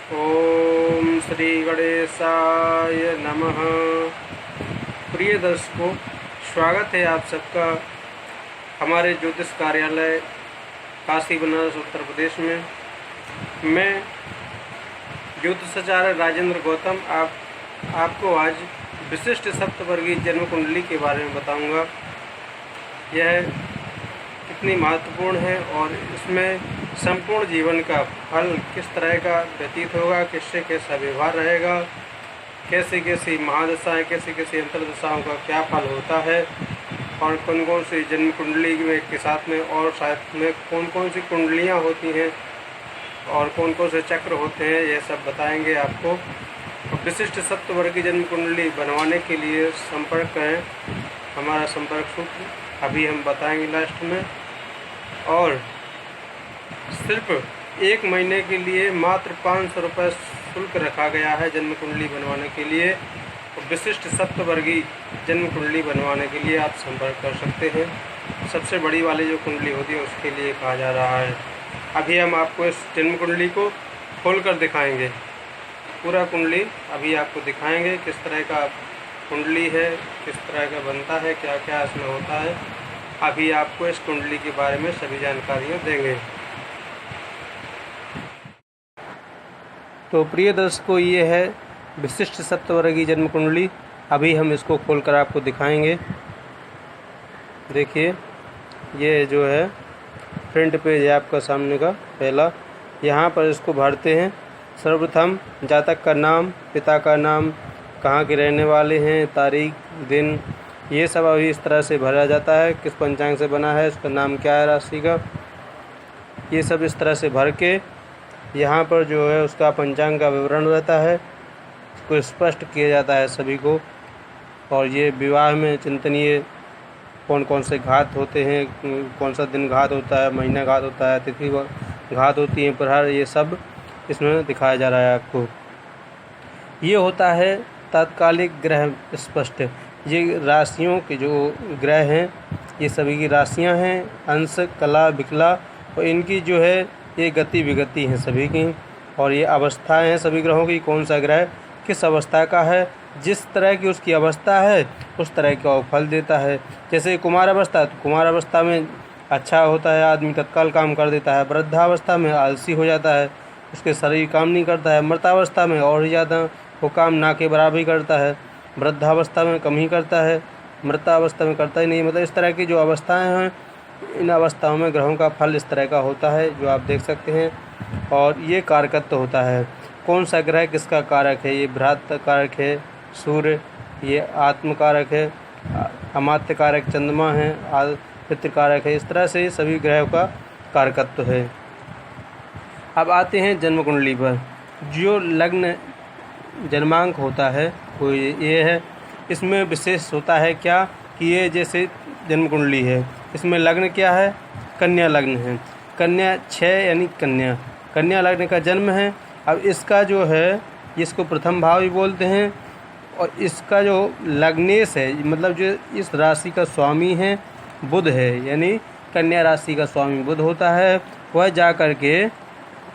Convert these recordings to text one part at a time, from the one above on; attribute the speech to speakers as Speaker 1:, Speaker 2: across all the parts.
Speaker 1: ओम श्री गणेशाय नमः। प्रिय दर्शकों, स्वागत है आप सबका हमारे ज्योतिष कार्यालय काशी बनारस उत्तर प्रदेश में। मैं ज्योतिषाचार्य राजेंद्र गौतम आपको आज विशिष्ट सप्तवर्गीय जन्म कुंडली के बारे में बताऊंगा। यह कितनी महत्वपूर्ण है और इसमें संपूर्ण जीवन का फल किस तरह का व्यतीत होगा, किससे कैसा व्यवहार रहेगा, कैसी कैसी महादशाएँ, कैसी कैसी अंतर्दशाओं का क्या फल होता है और कौन कौन सी जन्म कुंडली में के साथ में और साथ में कौन कौन सी कुंडलियाँ होती हैं और कौन कौन से चक्र होते हैं, यह सब बताएंगे आपको। विशिष्ट सप्तवर्गीय जन्म कुंडली बनवाने के लिए संपर्क करें। हमारा संपर्क सूत्र अभी हम बताएंगे लास्ट में। और सिर्फ 1 महीने के लिए मात्र 500 रुपये शुल्क रखा गया है जन्म कुंडली बनवाने के लिए। विशिष्ट सप्तवर्गीय जन्म कुंडली बनवाने के लिए आप संपर्क कर सकते हैं। सबसे बड़ी वाली जो कुंडली होती है उसके लिए कहा जा रहा है। अभी हम आपको इस जन्म कुंडली को खोलकर दिखाएंगे। पूरा कुंडली अभी आपको दिखाएंगे, किस तरह का कुंडली है, किस तरह का बनता है, क्या क्या इसमें होता है। अभी आपको इस कुंडली के बारे में सभी जानकारियाँ देंगे। तो प्रिय दर्शकों, ये है विशिष्ट सप्तवर्गीय जन्म कुंडली। अभी हम इसको खोलकर आपको दिखाएंगे। देखिए, ये जो है फ्रंट पेज है आपका सामने का पहला। यहाँ पर इसको भरते हैं। सर्वप्रथम जातक का नाम, पिता का नाम, कहाँ के रहने वाले हैं, तारीख, दिन, ये सब अभी इस तरह से भरा जाता है। किस पंचांग से बना है, उसका नाम क्या है, राशि का, ये सब इस तरह से भर के यहाँ पर जो है उसका पंचांग का विवरण रहता है, उसको स्पष्ट किया जाता है सभी को। और ये विवाह में चिंतनीय कौन कौन से घात होते हैं, कौन सा दिन घात होता है, महीना घात होता है, तिथि घात होती है, प्रहर, ये सब इसमें दिखाया जा रहा है आपको। ये होता है तात्कालिक ग्रह स्पष्ट। ये राशियों के जो ग्रह हैं, ये सभी की राशियां हैं, अंश, कला, विकला, और इनकी जो है ये गति विगति हैं सभी की। और ये अवस्थाएं हैं सभी ग्रहों की, कौन सा ग्रह किस अवस्था का है, जिस तरह की उसकी अवस्था है उस तरह का वो फल देता है। जैसे कुमार अवस्था, तो कुमार अवस्था में अच्छा होता है, आदमी तत्काल काम कर देता है। वृद्धावस्था में आलसी हो जाता है, उसके शरीर काम नहीं करता है। मृतावस्था में और ज़्यादा वो काम ना के बराबर ही करता है, वृद्धावस्था में कम ही करता है, मृतावस्था में करता ही नहीं। मतलब इस तरह की जो अवस्थाएं हैं, इन अवस्थाओं में ग्रहों का फल इस तरह का होता है जो आप देख सकते हैं। और ये कारकत्व होता है, कौन सा ग्रह किसका कारक है। ये भ्रात कारक है सूर्य, ये आत्म कारक है, अमात्य कारक चंद्रमा है, पितृ कारक है। इस तरह से सभी ग्रहों का कारकत्व है। अब आते हैं जन्म कुंडली पर। जो लग्न जन्मांक होता है वो ये है। इसमें विशेष होता है क्या कि ये जैसे जन्म कुंडली है, इसमें लग्न क्या है, कन्या लग्न है। कन्या 6 यानी कन्या लग्न का जन्म है। अब इसका जो है, इसको प्रथम भाव भी बोलते हैं। और इसका जो लग्नेश है, मतलब जो इस राशि का स्वामी है बुध है, यानी कन्या राशि का स्वामी बुध होता है। वह जा कर के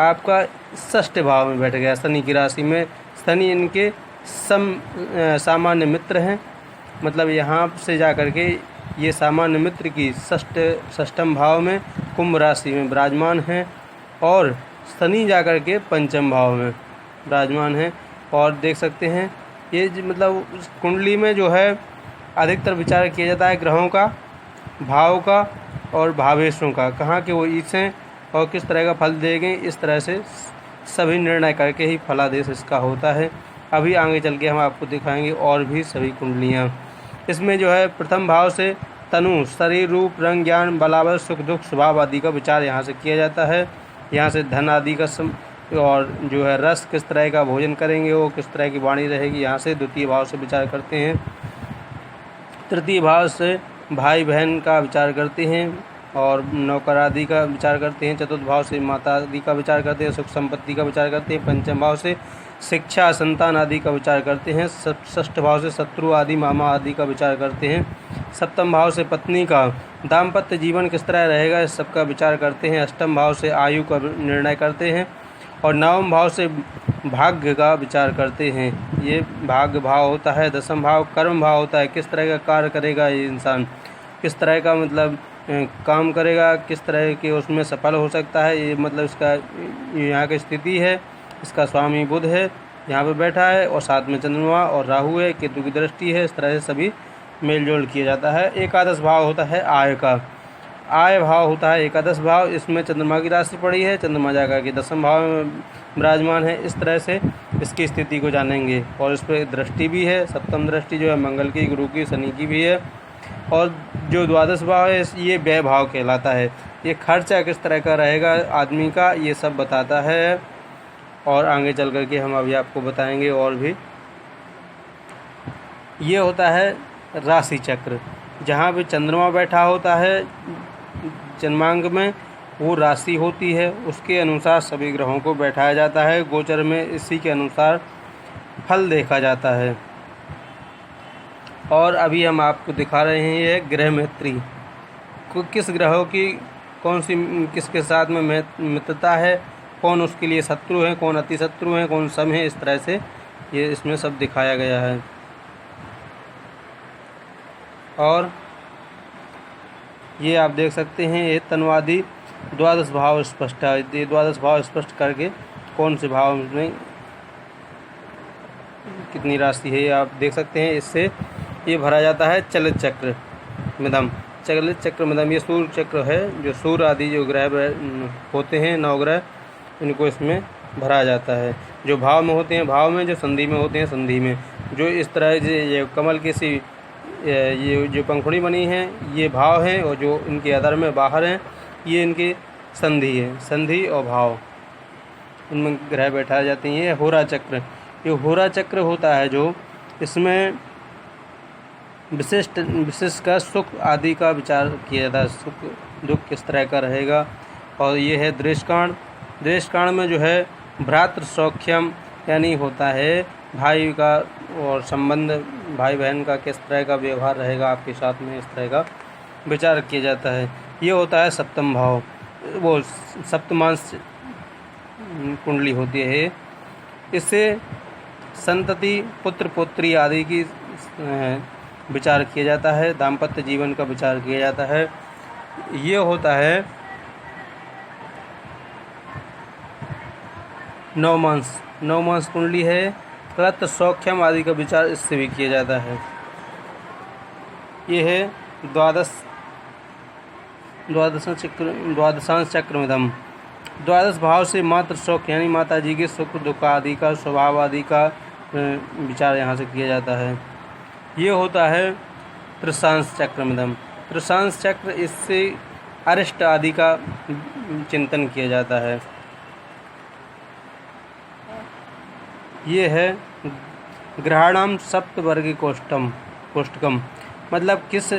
Speaker 1: आपका षष्ठ भाव में बैठ गया, शनि की राशि में। शनि इनके सामान्य मित्र हैं। मतलब यहाँ से जा कर के ये सामान्य मित्र की षष्ठम भाव में कुंभ राशि में विराजमान हैं। और शनि जा कर के पंचम भाव में विराजमान हैं। और देख सकते हैं ये मतलब कुंडली में जो है अधिकतर विचार किया जाता है ग्रहों का, भाव का और भावेशों का, कहाँ के वो ईश हैं और किस तरह का फल देंगे। इस तरह से सभी निर्णय करके ही फलादेश इसका होता है। अभी आगे चल के हम आपको दिखाएंगे और भी सभी कुंडलियाँ। इसमें जो है प्रथम भाव से तनु, शरीर, रूप, रंग, ज्ञान, बलाबल, सुख दुख, स्वभाव आदि का विचार यहाँ से किया जाता है। यहाँ से धन आदि का और जो है रस, किस तरह का भोजन करेंगे, वो किस तरह की वाणी रहेगी, यहाँ से द्वितीय भाव से विचार करते हैं। तृतीय भाव से भाई बहन का विचार करते हैं और नौकर आदि का विचार करते हैं। चतुर्थ भाव से माता आदि का विचार करते हैं, सुख संपत्ति का विचार करते हैं। पंचम भाव से शिक्षा, संतान आदि का विचार करते हैं। षष्ठ भाव से शत्रु आदि, मामा आदि का विचार करते हैं। सप्तम भाव से पत्नी का दाम्पत्य जीवन किस तरह रहेगा, इस सब का विचार करते हैं। अष्टम भाव से आयु का निर्णय करते हैं। और नवम भाव से भाग्य का विचार करते हैं। ये भाग्य भाव होता है। दसम भाव कर्म भाव होता है, किस तरह का कार्य करेगा ये इंसान, किस तरह का मतलब काम करेगा, किस तरह के उसमें सफल हो सकता है। ये मतलब इसका यहाँ की स्थिति है। इसका स्वामी बुध है, यहाँ पे बैठा है, और साथ में चंद्रमा और राहु है, केतु की दृष्टि है। इस तरह से सभी मेल जोल किया जाता है। एकादश भाव होता है आय का। आय भाव होता है एकादश भाव। इसमें चंद्रमा की राशि पड़ी है, चंद्रमा जाकर के दसम भाव में विराजमान है। इस तरह से इसकी स्थिति को जानेंगे। और इस पर दृष्टि भी है, सप्तम दृष्टि जो है मंगल की, गुरु की, शनि की भी है। और जो द्वादश भाव है ये व्यय भाव कहलाता है। ये खर्चा किस तरह का रहेगा आदमी का, ये सब बताता है। और आगे चल कर के हम अभी आपको बताएंगे और भी। ये होता है राशि चक्र। जहाँ भी चंद्रमा बैठा होता है जन्मांक में, वो राशि होती है, उसके अनुसार सभी ग्रहों को बैठाया जाता है गोचर में। इसी के अनुसार फल देखा जाता है। और अभी हम आपको दिखा रहे हैं ये ग्रह मैत्री, किस ग्रहों की कौन सी किसके साथ में मित्रता है, कौन उसके लिए शत्रु है, कौन अति शत्रु है, कौन सम है। इस तरह से ये इसमें सब दिखाया गया है। और ये आप देख सकते हैं, ये तन्वादि द्वादश भाव स्पष्ट है। ये द्वादश भाव स्पष्ट करके कौन से भाव में कितनी राशि है ये आप देख सकते हैं। इससे ये भरा जाता है चलित चक्र मिदम। चलित चक्र मिदम ये सूर्य चक्र है, जो सूर्य आदि जो ग्रह होते हैं, नवग्रह, इनको इसमें भरा जाता है। जो भाव में होते हैं भाव में, जो संधि में होते हैं संधि में। जो इस तरह से ये कमल की सी ये जो पंखुड़ी बनी है ये भाव हैं, और जो इनके अदर में बाहर हैं ये इनकी संधि है। संधि और भाव इनमें ग्रह बैठाए जाते हैं। ये होरा चक्र, ये होरा चक्र होता है जो इसमें विशिष्ट का सुख आदि का विचार किया जाता है। सुख दुख किस तरह का रहेगा। और ये है दृष्कांड। दृष्कांड में जो है भ्रातृ सौख्यम यानी होता है भाई का और संबंध, भाई बहन का किस तरह का व्यवहार रहेगा आपके साथ में, इस तरह का विचार किया जाता है। ये होता है सप्तम भाव, वो सप्तमांश कुंडली होती है। इससे संतति, पुत्र पुत्री आदि की विचार किया जाता है। दाम्पत्य जीवन का विचार किया जाता है। ये होता है नवमांश कुंडली है। कलत्र सौख्यम आदि का विचार इससे भी किया जाता है। ये है द्वादशांश चक्र मिदम। द्वादश भाव से मातृ सुख यानी माता जी के सुख दुख आदि का, स्वभाव आदि का विचार यहाँ से किया जाता है। ये होता है त्रशांश चक्र मिदम। त्रशांश चक्र, इससे अरिष्ट आदि का चिंतन किया जाता है। ये है ग्रहाणाम सप्तवर्गी कोष्ठकम, मतलब किस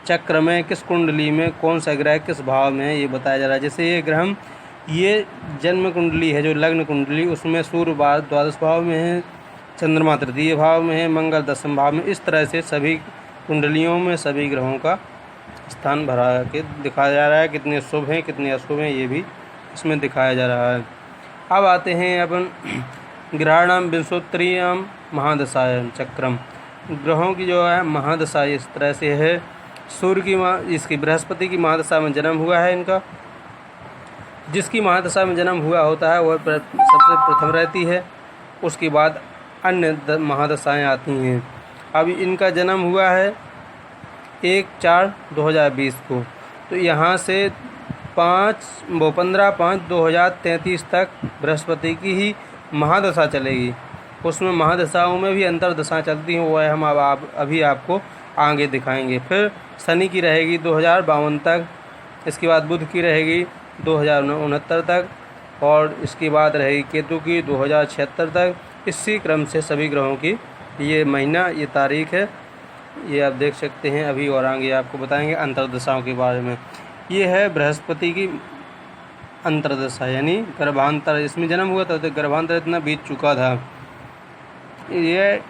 Speaker 1: चक्र में, किस कुंडली में कौन सा ग्रह किस भाव में है ये बताया जा रहा है। जैसे ये ग्रह, ये जन्म कुंडली है जो लग्न कुंडली, उसमें सूर्य द्वादश भाव में है, चंद्रमा तृतीय भाव में है, मंगल दसम भाव में। इस तरह से सभी कुंडलियों में सभी ग्रहों का स्थान भरा के दिखाया जा रहा है। कितने शुभ हैं कितने अशुभ हैं ये भी इसमें दिखाया जा रहा है। अब आते हैं अपन ग्रहाणाम विंशोत्तरीयाम महादशायां चक्रम। ग्रहों की जो है महादशा इस तरह से है। सूर्य की इसकी बृहस्पति की महादशा में जन्म हुआ है इनका। जिसकी महादशा में जन्म हुआ होता है वह सबसे प्रथम रहती है, उसके बाद अन्य महादशाएं आती हैं। अब इनका जन्म हुआ है 1/4/2020 को। तो यहाँ से 15/5/2033 तक बृहस्पति की ही महादशा चलेगी। उसमें महादशाओं में भी अंतर्दशा चलती हैं, वह हम अभी आपको आगे दिखाएंगे। फिर शनि की रहेगी 2052 तक, इसके बाद बुध की रहेगी 2069 तक, और इसके बाद रहेगी केतु की 2076 तक। इसी क्रम से सभी ग्रहों की ये महीना, ये तारीख है, ये आप देख सकते हैं। अभी और आगे आपको बताएंगे अंतर्दशाओं के बारे में। ये है बृहस्पति की अंतर्दशा यानी गर्भांतर। इसमें जन्म हुआ था तो गर्भांतर इतना बीत चुका था। ये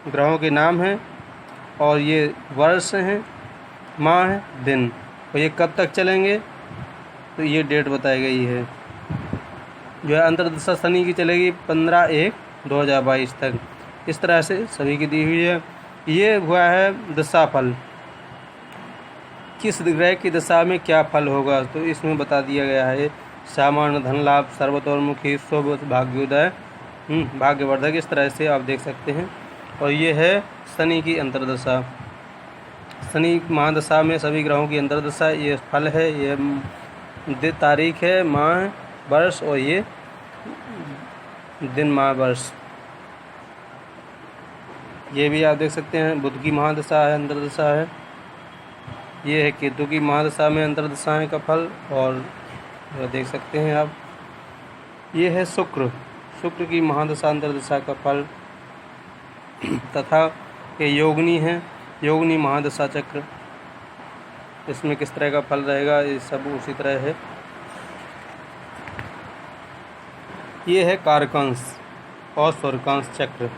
Speaker 1: ग्रहों के नाम हैं और ये वर्ष हैं, माह है, दिन, और ये कब तक चलेंगे तो ये डेट बताई गई है। जो है अंतर्दशा शनि की चलेगी 15/1/2022 तक। इस तरह से सभी की दी हुई है। ये हुआ है दशा फल, किस ग्रह की दशा में क्या फल होगा, तो इसमें बता दिया गया है। सामान्य, धन लाभ, सर्वतोन्मुखी, शुभ, भाग्योदय, भाग्यवर्धक, इस तरह से आप देख सकते हैं। और ये है शनि की अंतर्दशा। शनि महादशा में सभी ग्रहों की अंतर्दशा, ये फल है, ये तारीख है, माह, वर्ष, और ये दिन, माह, वर्ष। ये भी आप देख सकते हैं। बुध की महादशा है, अंतर्दशा है। ये है केतु की महादशा में अंतर्दशाएं का फल, और देख सकते हैं आप। ये है शुक्र की महादशा अंतर्दशा का फल, तथा ये योगिनी है, योगिनी महादशा चक्र, इसमें किस तरह का फल रहेगा, ये सब उसी तरह है। ये है कारकांश और स्वर्गांश चक्र।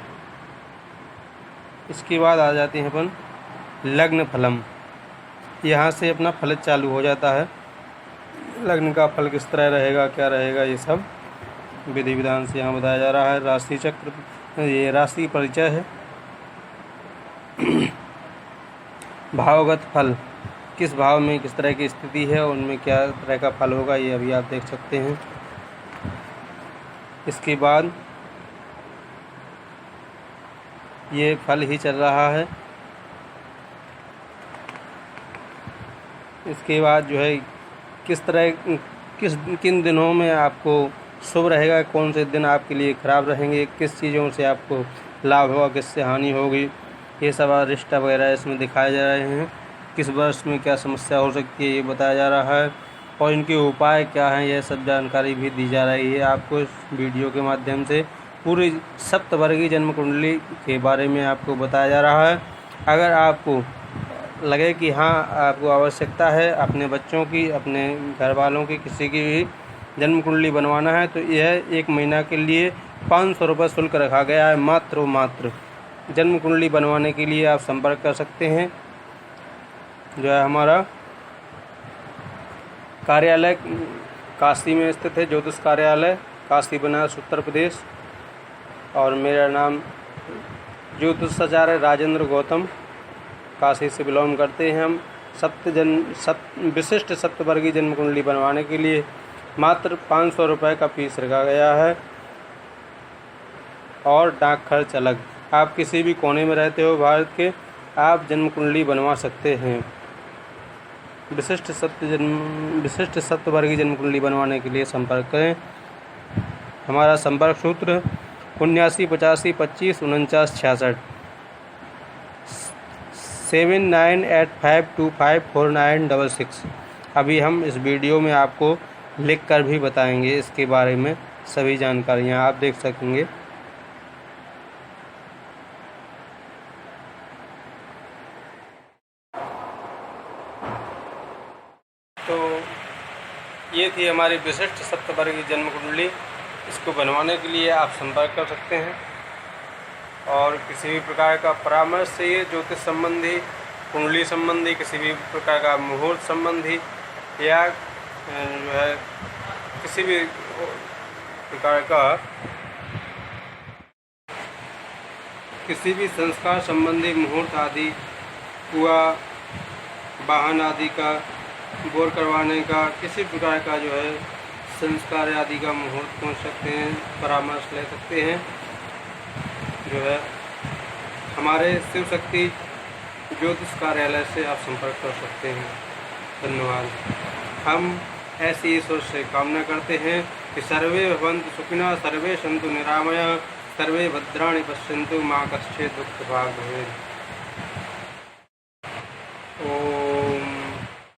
Speaker 1: इसके बाद आ जाते हैं अपन लग्न फलम। यहाँ से अपना फल चालू हो जाता है। लग्न का फल किस तरह रहेगा, क्या रहेगा, ये सब विधि विधान से यहाँ बताया जा रहा है। राशि चक्र, ये राशि परिचय है। भावगत फल, किस भाव में किस तरह की स्थिति है, उनमें क्या तरह का फल होगा, ये अभी आप देख सकते हैं। इसके बाद ये फल ही चल रहा है। इसके बाद जो है किन दिनों में आपको शुभ रहेगा, कौन से दिन आपके लिए खराब रहेंगे, किस चीज़ों से आपको लाभ होगा, किससे हानि होगी, ये सब अरिष्ट वगैरह इसमें दिखाए जा रहे हैं। किस वर्ष में क्या समस्या हो सकती है, ये बताया जा रहा है। और इनके उपाय क्या हैं, यह सब जानकारी भी दी जा रही है आपको इस वीडियो के माध्यम से। पूरी सप्तवर्गीय जन्म कुंडली के बारे में आपको बताया जा रहा है। अगर आपको लगे कि हाँ आपको आवश्यकता है अपने बच्चों की, अपने घर वालों की, किसी की भी जन्म कुंडली बनवाना है, तो यह 1 महीना के लिए 500 रुपये शुल्क रखा गया है, मात्र। जन्म कुंडली बनवाने के लिए आप संपर्क कर सकते हैं। जो है हमारा कार्यालय काशी में स्थित है, ज्योतिष कार्यालय, काशी बनारस उत्तर प्रदेश। और मेरा नाम ज्योतिषाचार्य राजेंद्र गौतम, काशी से बिलोंग करते हैं हम। विशिष्ट सप्तवर्गीय जन्म कुंडली बनवाने के लिए मात्र 500 रुपये का फीस रखा गया है, और डाक खर्च अलग। आप किसी भी कोने में रहते हो भारत के, आप जन्म कुंडली बनवा सकते हैं। विशिष्ट सप्तवर्गीय जन्म कुंडली बनवाने के लिए संपर्क करें। हमारा संपर्क सूत्र 7985254966 7985254966। अभी हम इस वीडियो में आपको लिख कर भी बताएंगे इसके बारे में सभी जानकारियाँ आप देख सकेंगे। तो ये थी हमारी विशिष्ट सप्तवर्गीय जन्म कुंडली। इसको बनवाने के लिए आप संपर्क कर सकते हैं। और किसी भी प्रकार का परामर्श चाहिए, ज्योतिष संबंधी, कुंडली संबंधी, किसी भी प्रकार का मुहूर्त संबंधी, या जो है किसी भी प्रकार का किसी भी संस्कार संबंधी मुहूर्त आदि हुआ, वाहन आदि का बोर करवाने का, किसी प्रकार का जो है संस्कार आदि का मुहूर्त पहुँच सकते हैं, परामर्श ले सकते हैं। जो है हमारे शिव शक्ति ज्योतिष कार्यालय से आप संपर्क कर सकते हैं। धन्यवाद। हम ऐसी ईश्वर से कामना करते हैं कि सर्वे भवन्तु सुखिनः, सर्वे सन्तु निरामया, सर्वे भद्राणि पश्यन्तु, मा कश्चित् दुःखभाग् भवेत्।